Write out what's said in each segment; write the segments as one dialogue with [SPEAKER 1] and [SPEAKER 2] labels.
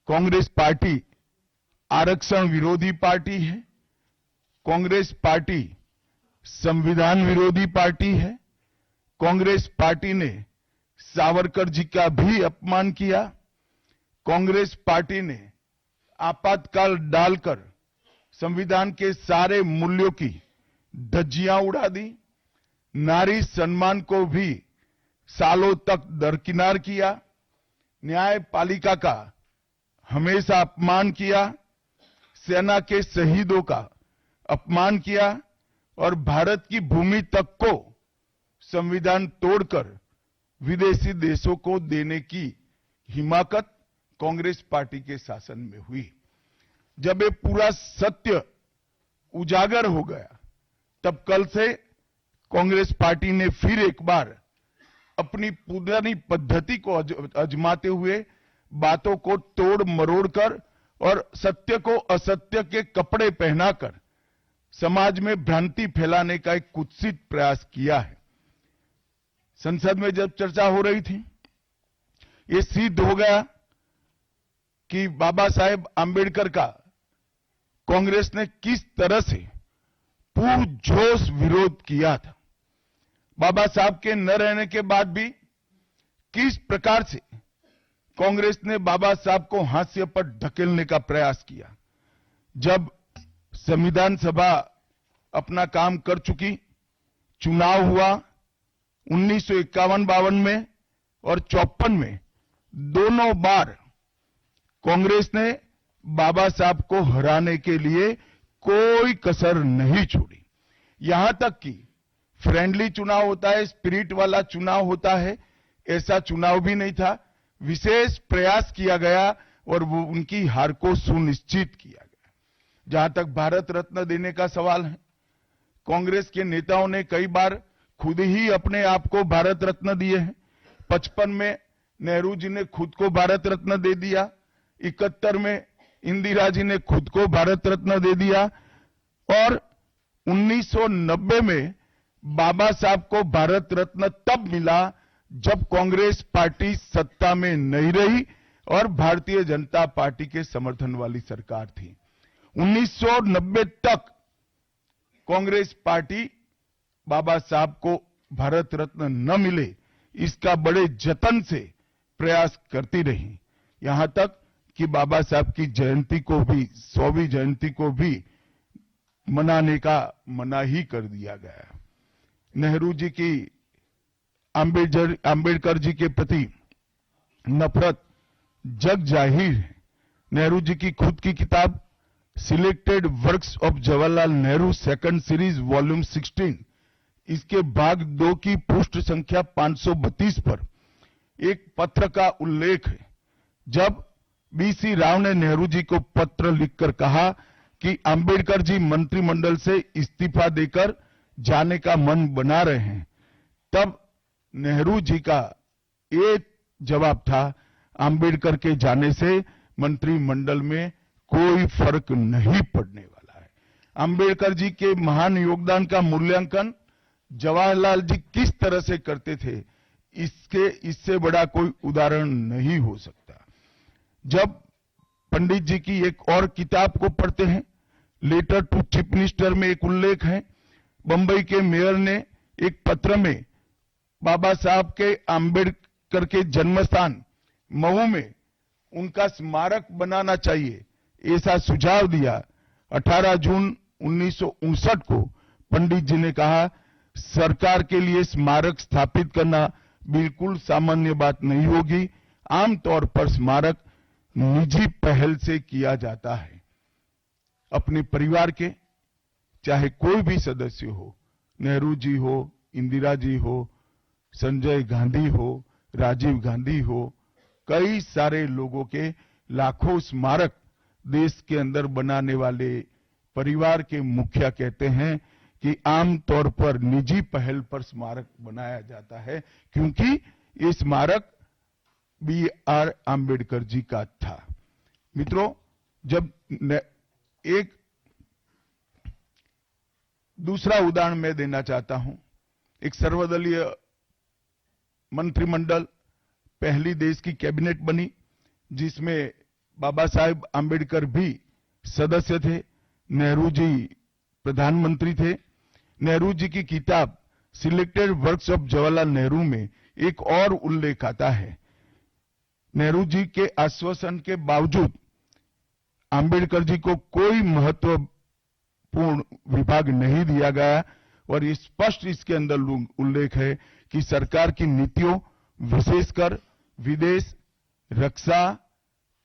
[SPEAKER 1] Congress party आरक्षण विरोधी party है, कांग्रेस पार्टी संविधान विरोधी पार्टी है। कांग्रेस पार्टी ने सावरकर जी का भी अपमान किया। कांग्रेस पार्टी ने आपातकाल डालकर संविधान के सारे मूल्यों की धज्जियां उड़ा दी। नारी सम्मान को भी सालों तक दरकिनार किया। न्यायपालिका का हमेशा अपमान किया। सेना के शहीदों का अपमान किया और भारत की भूमि तक को संविधान तोड़कर विदेशी देशों को देने की हिमाकत कांग्रेस पार्टी के शासन में हुई। जब ये पूरा सत्य उजागर हो गया, तब कल से कांग्रेस पार्टी ने फिर एक बार अपनी पुरानी पद्धति को आजमाते हुए बातों को तोड़ मरोड़कर और सत्य को असत्य के कपड़े पहनाकर समाज में भ्रांति फैलाने का एक कुत्सित प्रयास किया है। संसद में जब चर्चा हो रही थी, ये सिद्ध हो गया कि बाबा साहेब आंबेडकर का कांग्रेस ने किस तरह से पुरजोश विरोध किया था। बाबा साहब के न रहने के बाद भी किस प्रकार से कांग्रेस ने बाबा साहब को हाशिए पर ढकेलने का प्रयास किया। जब संविधान सभा अपना काम कर चुकी, चुनाव हुआ 1951-52 में और 54 में, दोनों बार कांग्रेस ने बाबा साहब को हराने के लिए कोई कसर नहीं छोड़ी। यहां तक कि फ्रेंडली चुनाव होता है, स्पिरिट वाला चुनाव होता है, ऐसा चुनाव भी नहीं था। विशेष प्रयास किया गया और वो उनकी हार को सुनिश्चित किया गया। जहां तक भारत रत्न देने का सवाल है, कांग्रेस के नेताओं ने कई बार खुद ही अपने आप को भारत रत्न दिए हैं। 55 में नेहरू जी ने खुद को भारत रत्न दे दिया, 71 में इंदिरा जी ने खुद को भारत रत्न दे दिया और 1990 में बाबा साहब को भारत रत्न तब मिला जब कांग्रेस पार्टी सत्ता में नहीं रही और भारतीय जनता पार्टी के समर्थन वाली सरकार थी। 1990 तक कांग्रेस पार्टी बाबा साहब को भारत रत्न न मिले, इसका बड़े जतन से प्रयास करती रही। यहां तक कि बाबा साहब की जयंती को भी, 100वीं जयंती को भी मनाने का मना ही कर दिया गया। नेहरू जी की आंबेडकर जी के प्रति नफरत जग जाहिर है। नेहरू जी की खुद की किताब selected works of Jawaharlal Nehru second series volume 16, इसके भाग 2 की पृष्ठ संख्या 532 पर एक पत्र का उल्लेख है। जब बीसी राव ने नेहरू जी को पत्र लिखकर कहा कि आंबेडकर जी मंत्रिमंडल से इस्तीफा देकर जाने का मन बना रहे हैं, तब नेहरू जी का एक जवाब था, आंबेडकर के जाने से मंत्रिमंडल में कोई फर्क नहीं पड़ने वाला है। आंबेडकर जी के महान योगदान का मूल्यांकन जवाहरलाल जी किस तरह से करते थे, इससे बड़ा कोई उदाहरण नहीं हो सकता। जब पंडित जी की एक और किताब को पढ़ते हैं, लेटर टू चीफ मिनिस्टर में एक उल्लेख है, बंबई के मेयर ने एक पत्र में बाबा साहब के आंबेडकर के जन्मस्थान महू में उनका स्मारक बनाना चाहिए, ऐसा सुझाव दिया। 18 जून 1959 को पंडित जी ने कहा, सरकार के लिए स्मारक स्थापित करना बिल्कुल सामान्य बात नहीं होगी। आमतौर पर स्मारक निजी पहल से किया जाता है। अपने परिवार के चाहे कोई भी सदस्य हो, नेहरू जी हो, इंदिरा जी हो, संजय गांधी हो, राजीव गांधी हो, कई सारे लोगों के लाखों स्मारक देश के अंदर बनाने वाले परिवार के मुखिया कहते हैं कि आमतौर पर निजी पहल पर स्मारक बनाया जाता है, क्योंकि ये स्मारक B.R. आंबेडकर जी का था। मित्रों, जब एक दूसरा उदाहरण मैं देना चाहता हूं, एक सर्वदलीय मंत्रिमंडल, पहली देश की कैबिनेट बनी जिसमें बाबा साहेब आंबेडकर भी सदस्य थे, नेहरू जी प्रधानमंत्री थे। नेहरू जी की किताब selected works of Jawaharlal Nehru में एक और उल्लेख आता है। नेहरू जी के आश्वासन के बावजूद आंबेडकर जी को कोई महत्वपूर्ण विभाग नहीं दिया गया और ये स्पष्ट इसके अंदर उल्लेख है कि सरकार की नीतियों, विशेषकर विदेश, रक्षा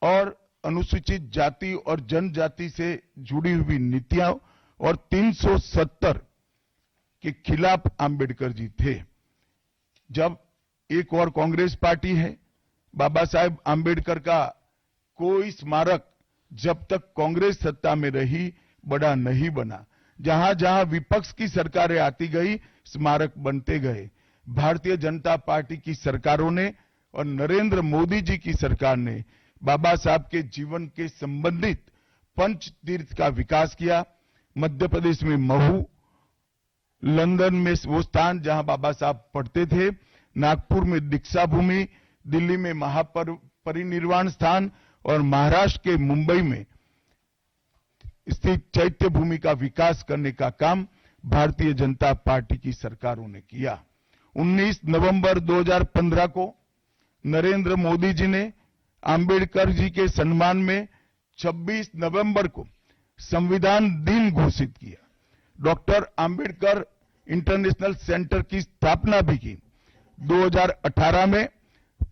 [SPEAKER 1] और अनुसूचित जाति और जनजाति से जुड़ी हुई नीतियां और 370 के खिलाफ आंबेडकर जी थे। जब एक और कांग्रेस पार्टी है, बाबा साहेब आंबेडकर का कोई स्मारक जब तक कांग्रेस सत्ता में रही बड़ा नहीं बना। जहां जहां विपक्ष की सरकारें आती गई, स्मारक बनते गए। भारतीय जनता पार्टी की सरकारों ने और नरेंद्र मोदी जी की सरकार ने बाबा साहब के जीवन के संबंधित पंच तीर्थ का विकास किया। मध्य प्रदेश में महू, लंदन में वो स्थान जहां बाबा साहब पढ़ते थे, नागपुर में दीक्षा भूमि, दिल्ली में महापरिनिर्वाण स्थान और महाराष्ट्र के मुंबई में स्थित चैत्य भूमि का विकास करने का काम भारतीय जनता पार्टी की सरकारों ने किया। 19 नवंबर 2015 को नरेंद्र मोदी जी ने आंबेडकर जी के सम्मान में 26 नवंबर को संविधान दिन घोषित किया। डॉक्टर आंबेडकर इंटरनेशनल सेंटर की स्थापना भी की। 2018 में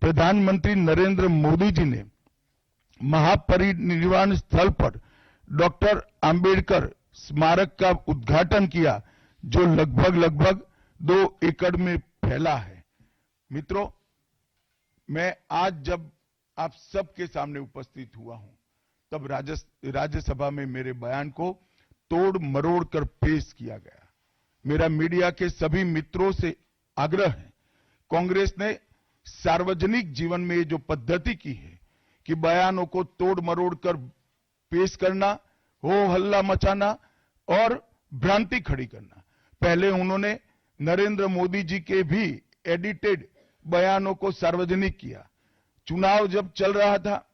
[SPEAKER 1] प्रधानमंत्री नरेंद्र मोदी जी ने महापरिनिर्वाण स्थल पर डॉक्टर आंबेडकर स्मारक का उद्घाटन किया, जो लगभग 2 एकड़ में फैला है। मित्रों, मैं आज जब आप सबके सामने उपस्थित हुआ हूं, तब राज्यसभा में मेरे बयान को तोड़ मरोड़ कर पेश किया गया। मेरा मीडिया के सभी मित्रों से आग्रह है, कांग्रेस ने सार्वजनिक जीवन में ये जो पद्धति की है कि बयानों को तोड़ मरोड़ कर पेश करना, हो हल्ला मचाना और भ्रांति खड़ी करना। पहले उन्होंने नरेंद्र मोदी जी के भी एडिटेड बयानों को सार्वजनिक किया। चुनाव जब चल रहा था,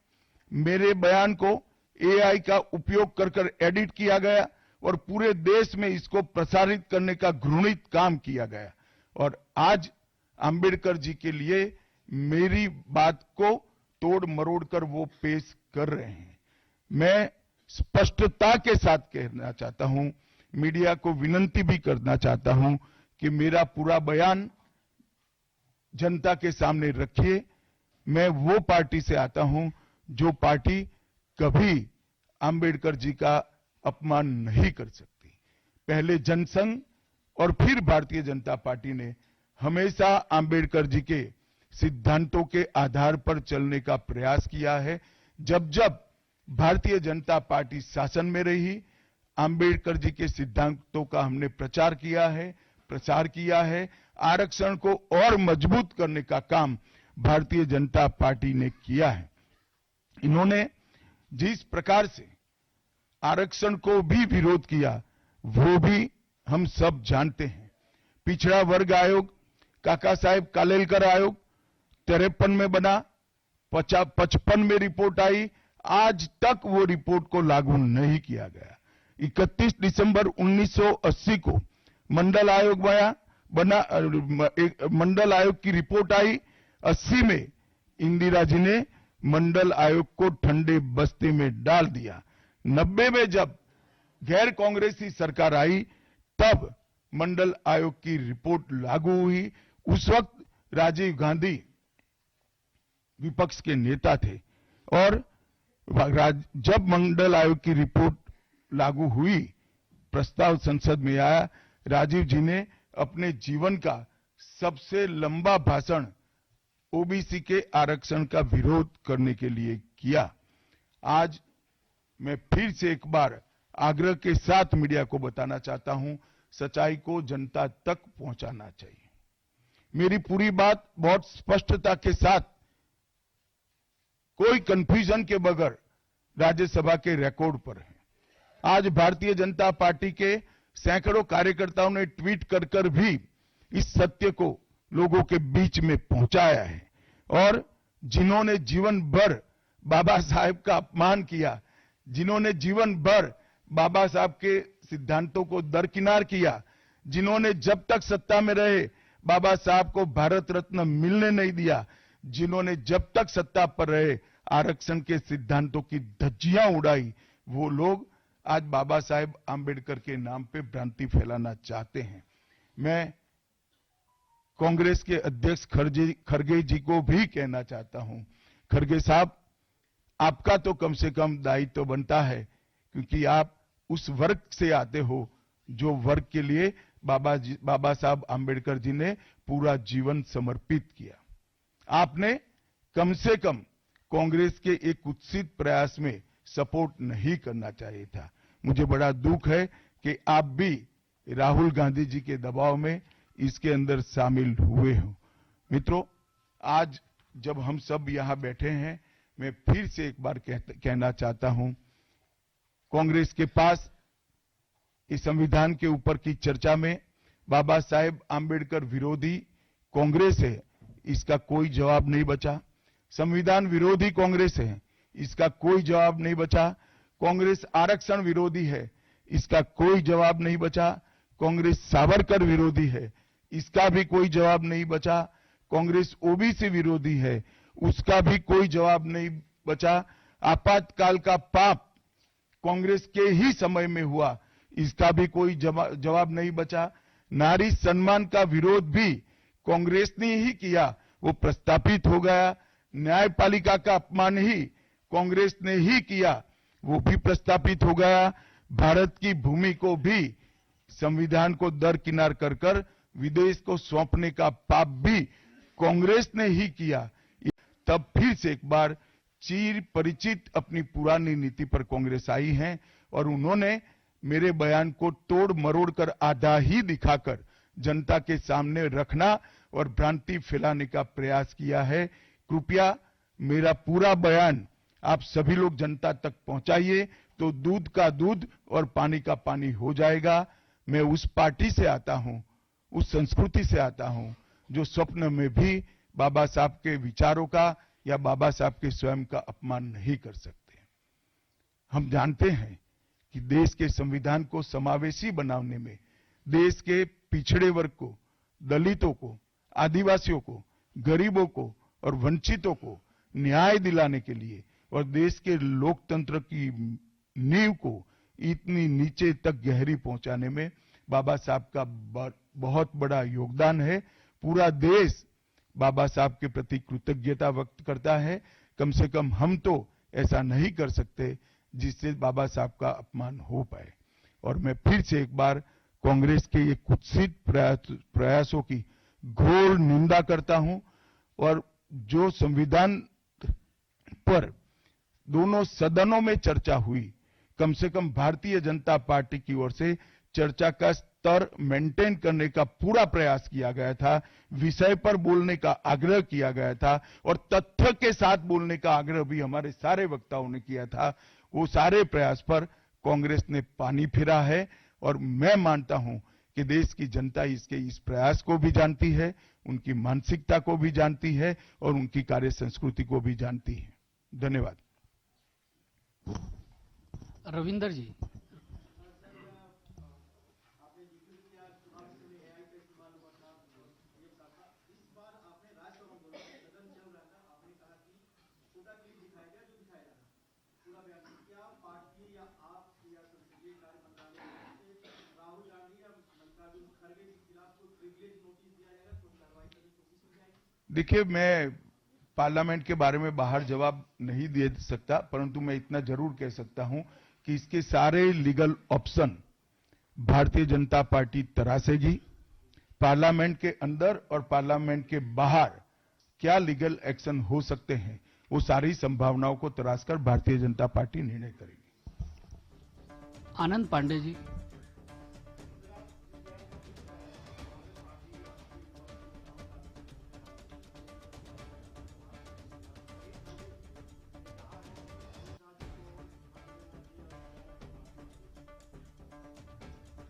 [SPEAKER 1] मेरे बयान को एआई का उपयोग कर एडिट किया गया और पूरे देश में इसको प्रसारित करने का घृणित काम किया गया। और आज आंबेडकर जी के लिए मेरी बात को तोड़ मरोड़ कर वो पेश कर रहे हैं। मैं स्पष्टता के साथ कहना चाहता हूं, मीडिया को विनती भी करना चाहता हूं कि मेरा पूरा बयान जनता के सामने रखिए। मैं वो पार्टी से आता हूं जो पार्टी कभी आंबेडकर जी का अपमान नहीं कर सकती। पहले जनसंघ और फिर भारतीय जनता पार्टी ने हमेशा आंबेडकर जी के सिद्धांतों के आधार पर चलने का प्रयास किया है। जब जब भारतीय जनता पार्टी शासन में रही, आंबेडकर जी के सिद्धांतों का हमने प्रचार किया है। आरक्षण को और मजबूत करने का काम भारतीय जनता पार्टी ने किया है। इन्होंने जिस प्रकार से आरक्षण को भी विरोध किया, वो भी हम सब जानते हैं। पिछड़ा वर्ग आयोग, काका साहेब कालेलकर आयोग 53 में बना, 55 में रिपोर्ट आई, आज तक वो रिपोर्ट को लागू नहीं किया गया। 31 दिसंबर 1980 को मंडल आयोग मंडल आयोग की रिपोर्ट आई। 80 में इंदिरा जी ने मंडल आयोग को ठंडे बस्ते में डाल दिया। 90 में जब गैर कांग्रेसी सरकार आई, तब मंडल आयोग की रिपोर्ट लागू हुई। उस वक्त राजीव गांधी विपक्ष के नेता थे और जब मंडल आयोग की रिपोर्ट लागू हुई, प्रस्ताव संसद में आया, राजीव जी ने अपने जीवन का सबसे लंबा भाषण ओबीसी के आरक्षण का विरोध करने के लिए किया। आज मैं फिर से एक बार आग्रह के साथ मीडिया को बताना चाहता हूं, सच्चाई को जनता तक पहुंचाना चाहिए। मेरी पूरी बात बहुत स्पष्टता के साथ, कोई कंफ्यूजन के बगैर राज्यसभा के रिकॉर्ड पर है। आज भारतीय जनता पार्टी के सैकड़ों कार्यकर्ताओं ने ट्वीट कर भी इस सत्य को लोगों के बीच में पहुंचाया है और जिन्होंने जीवन भर बाबा साहेब का अपमान किया, जिन्होंने जीवन भर बाबा साहब के सिद्धांतों को दरकिनार किया, जिन्होंने जब तक सत्ता में रहे बाबा साहब को भारत रत्न मिलने नहीं दिया, जिन्होंने जब तक सत्ता पर रहे आरक्षण के सिद्धांतों की धज्जियां उड़ाई, वो लोग आज बाबा साहेब आंबेडकर के नाम पे भ्रांति फैलाना चाहते हैं। मैं कांग्रेस के अध्यक्ष खरगे जी को भी कहना चाहता हूं, खरगे साहब, आपका तो कम से कम दायित्व तो बनता है, क्योंकि आप उस वर्ग से आते हो जो वर्ग के लिए बाबा साहब आंबेडकर जी ने पूरा जीवन समर्पित किया। आपने कम से कम कांग्रेस के एक कुत्सित प्रयास में सपोर्ट नहीं करना चाहिए था। मुझे बड़ा दुख है कि आप भी राहुल गांधी जी के दबाव में इसके अंदर शामिल हुए हो। मित्रों, आज जब हम सब यहां बैठे हैं, मैं फिर से एक बार कहना चाहता हूं, कांग्रेस के पास इस संविधान के ऊपर की चर्चा में बाबा साहेब आंबेडकर विरोधी कांग्रेस है, इसका कोई जवाब नहीं बचा। संविधान विरोधी कांग्रेस है, इसका कोई जवाब नहीं बचा। कांग्रेस आरक्षण विरोधी है, इसका कोई जवाब नहीं बचा। कांग्रेस सावरकर विरोधी है, इसका भी कोई जवाब नहीं बचा। कांग्रेस ओबीसी विरोधी है, उसका भी कोई जवाब नहीं बचा। आपातकाल का पाप कांग्रेस के ही समय में हुआ, इसका भी कोई जवाब नहीं बचा। नारी सम्मान का विरोध भी कांग्रेस ने ही किया, वो प्रस्तापित हो गया। न्यायपालिका का अपमान ही कांग्रेस ने ही किया, वो भी प्रस्तापित हो गया। भारत की भूमि को भी संविधान को दरकिनार कर विदेश को सौंपने का पाप भी कांग्रेस ने ही किया। तब फिर से एक बार चिर परिचित अपनी पुरानी नीति पर कांग्रेस आई है और उन्होंने मेरे बयान को तोड़ मरोड़ कर आधा ही दिखाकर जनता के सामने रखना और भ्रांति फैलाने का प्रयास किया है। कृपया मेरा पूरा बयान आप सभी लोग जनता तक पहुंचाइए, तो दूध का दूध और पानी का पानी हो जाएगा। मैं उस पार्टी से आता हूं, उस संस्कृति से आता हूं, जो स्वप्न में भी बाबा साहब के विचारों का या बाबा साहब के स्वयं का अपमान नहीं कर सकते। हम जानते हैं कि देश के संविधान को समावेशी बनाने में, देश के पिछड़े वर्ग को, दलितों को, आदिवासियों को, गरीबों को और वंचितों को न्याय दिलाने के लिए और देश के लोकतंत्र की नींव को इतनी नीचे तक गहरी पहुंचाने में बाबा साहब का बहुत बड़ा योगदान है। पूरा देश बाबा साहब के प्रति कृतज्ञता व्यक्त करता है। कम से कम हम तो ऐसा नहीं कर सकते जिससे बाबा साहब का अपमान हो पाए। और मैं फिर से एक बार कांग्रेस के ये कुत्सित प्रयासों की घोर निंदा करता हूं और जो संविधान पर दोनों सदनों में चर्चा हुई, कम से कम भारतीय जनता पार्टी की ओर से चर्चा का स्तर मेंटेन करने का पूरा प्रयास किया गया था, विषय पर बोलने का आग्रह किया गया था और तथ्य के साथ बोलने का आग्रह भी हमारे सारे वक्ताओं ने किया था। वो सारे प्रयास पर कांग्रेस ने पानी फिरा है और मैं मानता हूं कि देश की जनता इसके इस प्रयास को भी जानती है, उनकी मानसिकता को भी जानती है और उनकी कार्य संस्कृति को भी जानती है। धन्यवाद।
[SPEAKER 2] रविंदर जी।
[SPEAKER 1] देखिए, मैं पार्लियामेंट के बारे में बाहर जवाब नहीं दे सकता, परंतु मैं इतना जरूर कह सकता हूं कि इसके सारे legal option Bharatiya Janata party तरासेगी। Parliament के अंदर और पार्लियामेंट के बाहर क्या लीगल एक्शन हो सकते हैं, वो सारी संभावनाओं को तराशकर भारतीय जनता पार्टी निर्णय करेगी।
[SPEAKER 2] आनंद पांडे जी।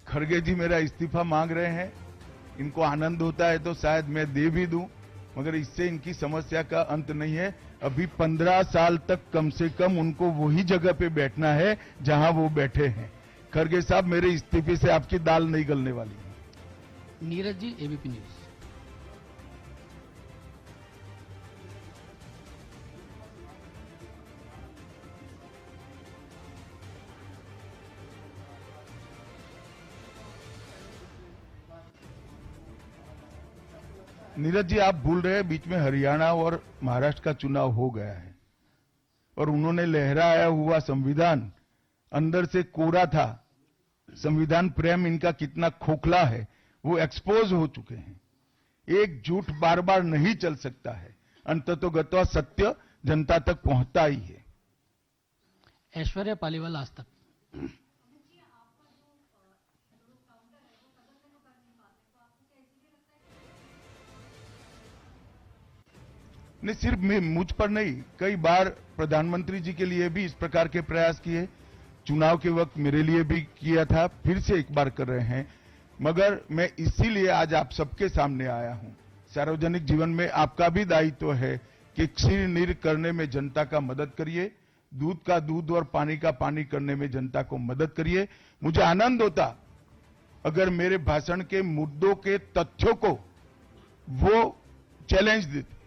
[SPEAKER 1] खड़गे जी मेरा इस्तीफा मांग रहे हैं, इनको आनंद होता है तो शायद मैं दे भी दूं, मगर इससे इनकी समस्या का अंत नहीं है। अभी 15 साल तक कम से कम उनको वही जगह पे बैठना है जहां वो बैठे हैं। खरगे साहब, मेरे इस्तीफे से आपकी दाल नहीं गलने वाली है।
[SPEAKER 2] Neeraj ji, ABP news.
[SPEAKER 1] नीरज जी, आप भूल रहे हैं बीच में हरियाणा और महाराष्ट्र का चुनाव हो गया है और उन्होंने लहराया हुआ संविधान अंदर से कोरा था। संविधान प्रेम इनका कितना खोखला है वो एक्सपोज हो चुके हैं। एक झूठ बार बार नहीं चल सकता है, अंततोगत्वा सत्य जनता तक पहुंचता ही है।
[SPEAKER 2] ऐश्वर्या पालीवाल, आज तक।
[SPEAKER 1] नहीं, सिर्फ मुझ पर नहीं, कई बार प्रधानमंत्री जी के लिए भी इस प्रकार के प्रयास किए, चुनाव के वक्त मेरे लिए भी किया था, फिर से एक बार कर रहे हैं। मगर मैं इसीलिए आज आप सबके सामने आया हूं। सार्वजनिक जीवन में आपका भी दायित्व है कि क्षीर नीर करने में जनता का मदद करिए, दूध का दूध और पानी का पानी करने में जनता को मदद करिए। मुझे आनंद होता अगर मेरे भाषण के मुद्दों के तथ्यों को वो चैलेंज देते।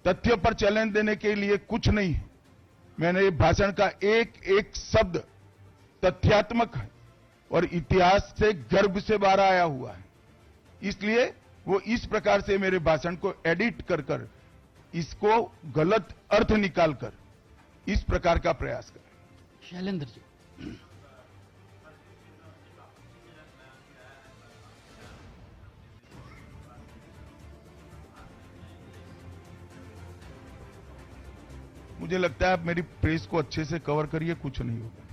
[SPEAKER 1] तथ्य पर चैलेंज देने के लिए कुछ नहीं है। मैंने भाषण का एक एक शब्द तथ्यात्मक है और इतिहास से गर्व से बाहर आया हुआ है, इसलिए वो इस प्रकार से मेरे भाषण को एडिट कर कर इसको गलत अर्थ निकालकर इस प्रकार का प्रयास करें।
[SPEAKER 2] शैलेंद्र जी।
[SPEAKER 1] मुझे लगता है आप मेरी प्रेस को अच्छे से कवर करिए, कुछ नहीं होगा।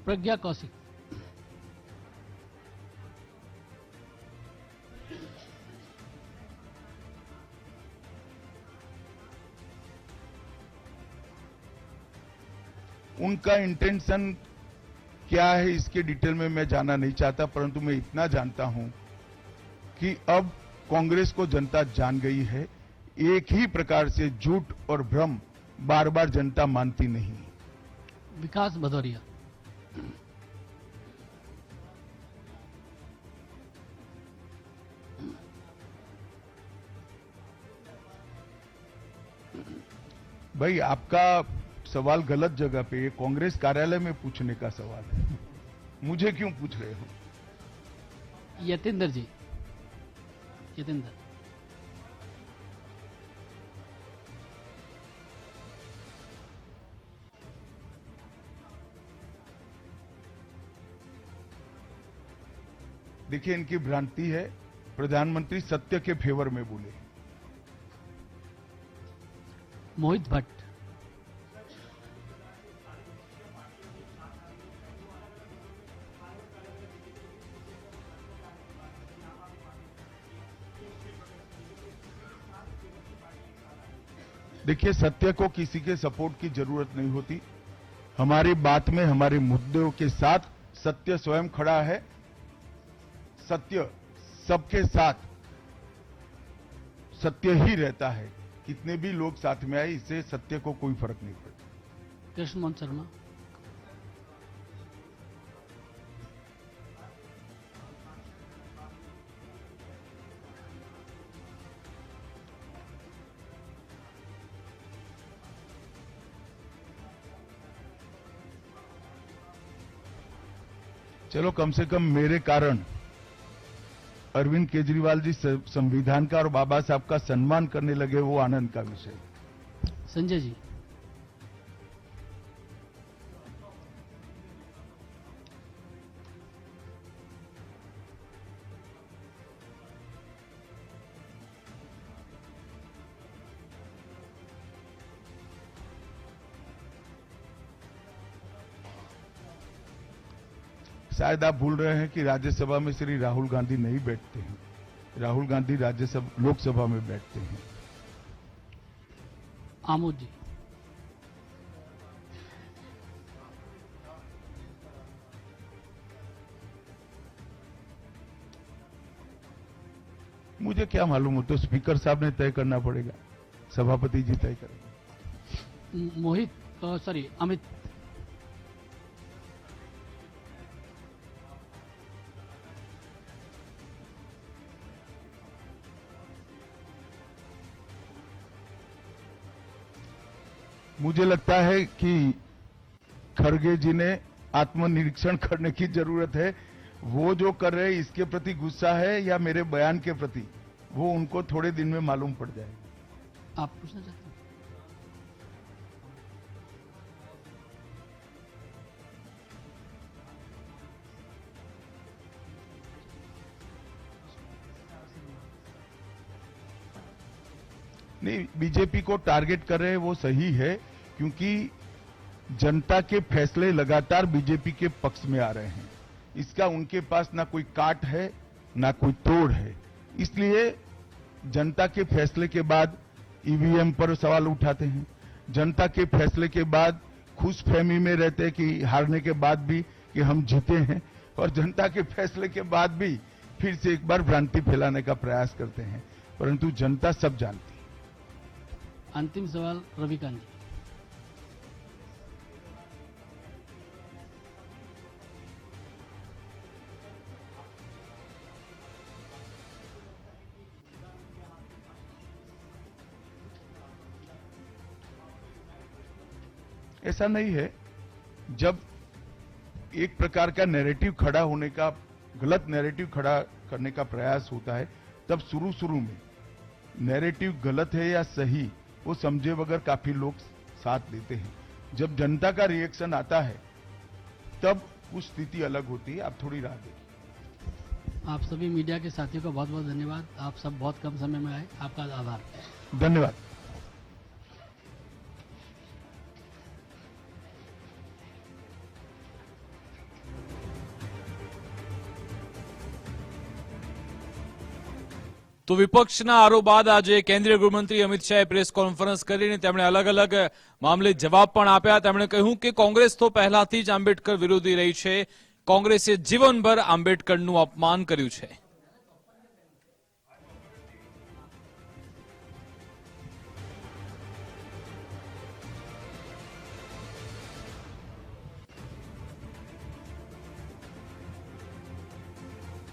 [SPEAKER 2] प्रज्ञा कौशिक।
[SPEAKER 1] उनका इंटेंशन क्या है इसके डिटेल में मैं जाना नहीं चाहता, परंतु मैं इतना जानता हूं कि अब कांग्रेस को जनता जान गई है। एक ही प्रकार से झूठ और भ्रम बार बार जनता मानती नहीं।
[SPEAKER 2] विकास भदौरिया।
[SPEAKER 1] भाई, आपका सवाल गलत जगह पे है। कांग्रेस कार्यालय में पूछने का सवाल है, मुझे क्यों पूछ रहे हो?
[SPEAKER 2] यतेंद्र जी। यतेंद्र।
[SPEAKER 1] देखिए, इनकी भ्रांति है। प्रधानमंत्री सत्य के फेवर में बोले।
[SPEAKER 2] मोहित भट्ट।
[SPEAKER 1] देखिए, सत्य को किसी के सपोर्ट की जरूरत नहीं होती। हमारी बात में, हमारे मुद्दों के साथ सत्य स्वयं खड़ा है। सत्य सबके साथ सत्य ही रहता है। कितने भी लोग साथ में आए, इससे सत्य को कोई फर्क नहीं पड़ता।
[SPEAKER 2] कृष्ण मोहन शर्मा।
[SPEAKER 1] चलो, कम से कम मेरे कारण अरविंद केजरीवाल जी संविधान का और बाबा साहब का सम्मान करने लगे, वो आनंद का विषय।
[SPEAKER 2] संजय जी।
[SPEAKER 1] शायद आप भूल रहे हैं कि राज्यसभा में श्री राहुल गांधी नहीं बैठते हैं। राहुल गांधी राज्यसभा लोकसभा में बैठते हैं।
[SPEAKER 2] आमोद जी।
[SPEAKER 1] मुझे क्या मालूम, हो तो स्पीकर साहब ने तय करना पड़ेगा। सभापति जी तय करेंगे।
[SPEAKER 2] मोहित सॉरी अमित।
[SPEAKER 1] मुझे लगता है कि खड़गे जी ने आत्मनिरीक्षण करने की जरूरत है। वो जो कर रहे हैं इसके प्रति गुस्सा है या मेरे बयान के प्रति, वो उनको थोड़े दिन में मालूम पड़ जाएगा।
[SPEAKER 2] आप पूछना चाहते हैं?
[SPEAKER 1] नहीं, बीजेपी को टारगेट कर रहे हैं वो सही है, क्योंकि जनता के फैसले लगातार बीजेपी के पक्ष में आ रहे हैं। इसका उनके पास ना कोई काट है ना कोई तोड़ है। इसलिए जनता के फैसले के बाद ईवीएम पर सवाल उठाते हैं, जनता के फैसले के बाद खुशफहमी में रहते हैं कि हारने के बाद भी कि हम जीते हैं, और जनता के फैसले के बाद भी फिर से एक बार भ्रांति फैलाने का प्रयास करते हैं। परंतु जनता सब जानती है।
[SPEAKER 2] अंतिम सवाल रविकांत जी।
[SPEAKER 1] ऐसा नहीं है। जब एक प्रकार का नैरेटिव खड़ा होने का, गलत नैरेटिव खड़ा करने का प्रयास होता है, तब शुरू में नैरेटिव गलत है या सही वो समझे बगैर काफी लोग साथ देते हैं। जब जनता का रिएक्शन आता है तब उस स्थिति अलग होती है। आप थोड़ी राह देखिए।
[SPEAKER 2] आप सभी मीडिया के साथियों का बहुत बहुत धन्यवाद। आप सब बहुत कम समय में आए, आपका आभार।
[SPEAKER 1] धन्यवाद।
[SPEAKER 3] તો વિપક્ષના આરોપ બાદ આજે કેન્દ્રીય ગૃહમંત્રી અમિત શાહે પ્રેસ કોન્ફરન્સ કરીને તેમણે અલગ અલગ મામલે જવાબ પણ આપ્યા। તેમણે કહ્યું કે કોંગ્રેસ તો પહેલાથી જ આંબેડકર વિરોધી રહી છે, કોંગ્રેસે જીવનભર આંબેડકરનું અપમાન કર્યું છે।